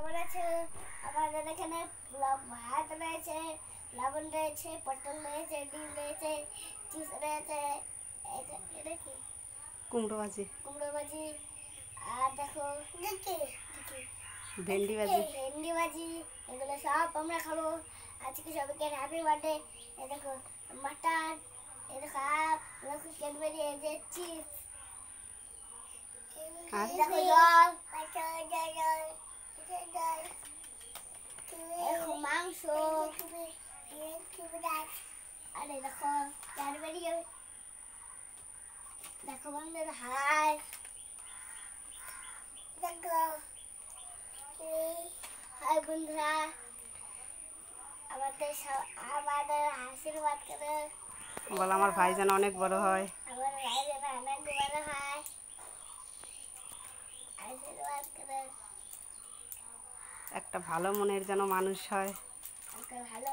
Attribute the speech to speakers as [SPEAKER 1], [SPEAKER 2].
[SPEAKER 1] কেমন আছে? আমাদের এখানে ভাত রয়েছে, লবণ রয়েছে, পটল রয়েছে, ডিম রয়েছে, চিপস রয়েছে, এটা কি
[SPEAKER 2] কুমড়ো ভাজি,
[SPEAKER 1] আর দেখো
[SPEAKER 2] ভেন্ডি
[SPEAKER 1] ভাজি, এগুলো সব আমরা খাবো আজকে। সবাইকে হ্যাপি বার্থডে। এই দেখো মাটন, এই দেখো ক্যাডবেরি, এই যে চিপস, দেখো জল, মাংস, আরে দেখো ক্যাডবেরি। দেখো বন্ধুরা, হাই দেখো, হাই বন্ধুরা, আমাদের আশীর্বাদ করে
[SPEAKER 2] বল আমার ভাই যেন অনেক বড় হয়।
[SPEAKER 1] আমার ভাই যেন অনেক বড় হয়, আশীর্বাদ করে
[SPEAKER 2] একটা ভালো মনের যেন মানুষ হয়।
[SPEAKER 1] একটা ভালো